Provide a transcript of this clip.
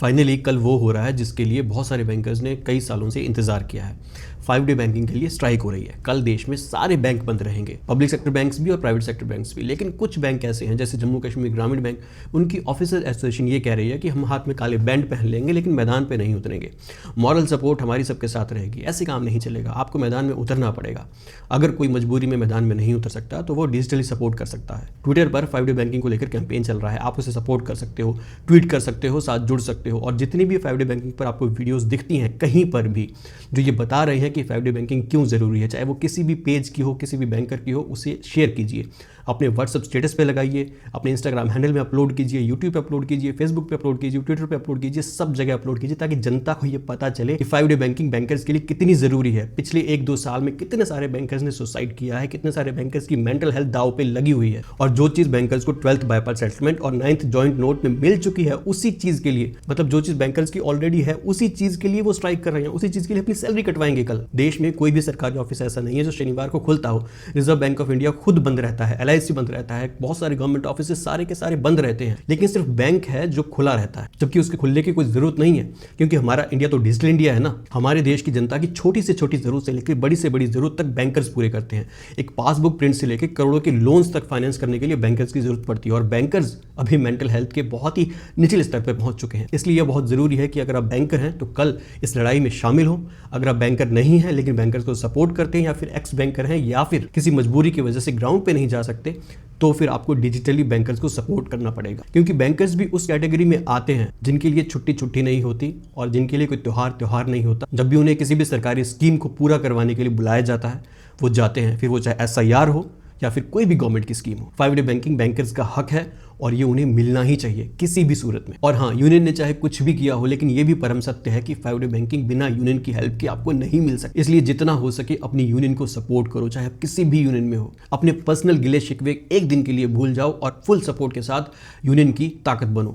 Finally कल वो हो रहा है जिसके लिए बहुत सारे बैंकर्स ने कई सालों से इंतजार किया है। 5 डे बैंकिंग के लिए स्ट्राइक हो रही है। कल देश में सारे बैंक बंद रहेंगे, पब्लिक सेक्टर बैंक्स भी और प्राइवेट सेक्टर बैंक्स भी। लेकिन कुछ बैंक ऐसे हैं जैसे जम्मू कश्मीर ग्रामीण बैंक, उनकी ऑफिसर एसोसिएशन ये कह रही है कि हम हाथ में काले बैंड पहन लेंगे लेकिन मैदान पे नहीं उतरेंगे। मॉरल सपोर्ट हमारी सबके साथ रहेगी। ऐसे काम नहीं चलेगा, आपको मैदान में उतरना पड़ेगा। अगर कोई मजबूरी में मैदान में नहीं उतर सकता तो वो डिजिटली सपोर्ट कर सकता है। ट्विटर पर 5 डे बैंकिंग को लेकर कैंपेन चल रहा है। आप उसे सपोर्ट कर सकते हो, ट्वीट कर सकते हो, साथ जुड़ सकते हो। और जितनी भी 5 डे बैंकिंग पर आपको वीडियोस दिखती हैं कहीं पर भी जो ये बता रहे हैं कि 5 डे बैंकिंग क्यों ज़रूरी है, चाहे वो किसी भी पेज की हो, किसी भी बैंकर की हो, उसे शेयर कीजिए, अपने व्हाट्सएप स्टेटस पे लगाइए, अपने इंस्टाग्राम हैंडल में अपलोड कीजिए, यूट्यूब पे अपलोड कीजिए, फेसबुक पे अपलोड कीजिए, ट्विटर पे अपलोड कीजिए, सब जगह अपलोड कीजिए ताकि जनता को ये पता चले कि 5 डे बैंकिंग बैंकर्स के लिए कितनी ज़रूरी है। पिछले 1-2 साल में कितने सारे बैंकर्स ने सुसाइड किया है, कितने सारे बैंकर्स की मेंटल हेल्थ दाव पे लगी हुई है। और जो चीज़ बैंकर्स को 12th बाईपास सेटलमेंट और 9th जॉइंट नोट में मिल चुकी है, उसी चीज़ के लिए, मतलब जो चीज़ बैंकर्स की ऑलरेडी है उसी चीज़ के लिए वो स्ट्राइक कर रहे हैं, उसी चीज़ के लिए अपनी सैलरी कटवाएंगे कल। देश में कोई भी सरकारी ऑफिस ऐसा नहीं है जो शनिवार को खुलता हो। रिजर्व बैंक ऑफ इंडिया खुद बंद रहता है, LIC बंद रहता है, बहुत सारे गवर्नमेंट ऑफिस सारे के सारे बंद रहते हैं, लेकिन सिर्फ बैंक है जो खुला रहता है, जबकि उसके खुलने की कोई जरूरत नहीं है क्योंकि हमारा इंडिया तो डिजिटल इंडिया है ना। हमारे देश की जनता की छोटी से छोटी जरूरत से लेकर बड़ी से बड़ी जरूरत तक बैंकर्स पूरे करते हैं। एक पासबुक प्रिंट से लेकर करोड़ों के लोन्स तक फाइनेंस करने के लिए बैंकर्स की जरूरत पड़ती है। और बैंकर्स अभी मेंटल हेल्थ के बहुत ही निचले स्तर पर पहुंच चुके हैं। इसलिए यह बहुत जरूरी है कि अगर आप बैंकर हैं तो कल इस लड़ाई में शामिल हो। अगर आप बैंकर नहीं हैं लेकिन बैंकर्स को सपोर्ट करते हैं, या फिर एक्स बैंकर हैं, या फिर किसी मजबूरी की वजह से ग्राउंड पे नहीं जा सकते, तो फिर आपको डिजिटली बैंकर्स को सपोर्ट करना पड़ेगा। क्योंकि बैंकर्स भी उस कैटेगरी में आते हैं जिनके लिए छुट्टी नहीं होती और जिनके लिए कोई त्योहार नहीं होता। जब भी उन्हें किसी भी सरकारी स्कीम को पूरा करवाने के लिए बुलाया जाता है वो जाते हैं, फिर वो चाहे SIR हो या फिर कोई भी गवर्नमेंट की स्कीम हो। 5 डे बैंकिंग बैंकर्स का हक है और ये उन्हें मिलना ही चाहिए किसी भी सूरत में। और हाँ, यूनियन ने चाहे कुछ भी किया हो, लेकिन ये भी परम सत्य है कि 5 डे बैंकिंग बिना यूनियन की हेल्प के आपको नहीं मिल सकती। इसलिए जितना हो सके अपनी यूनियन को सपोर्ट करो, चाहे आप किसी भी यूनियन में हो। अपने पर्सनल गिले शिकवे एक दिन के लिए भूल जाओ और फुल सपोर्ट के साथ यूनियन की ताकत बनो।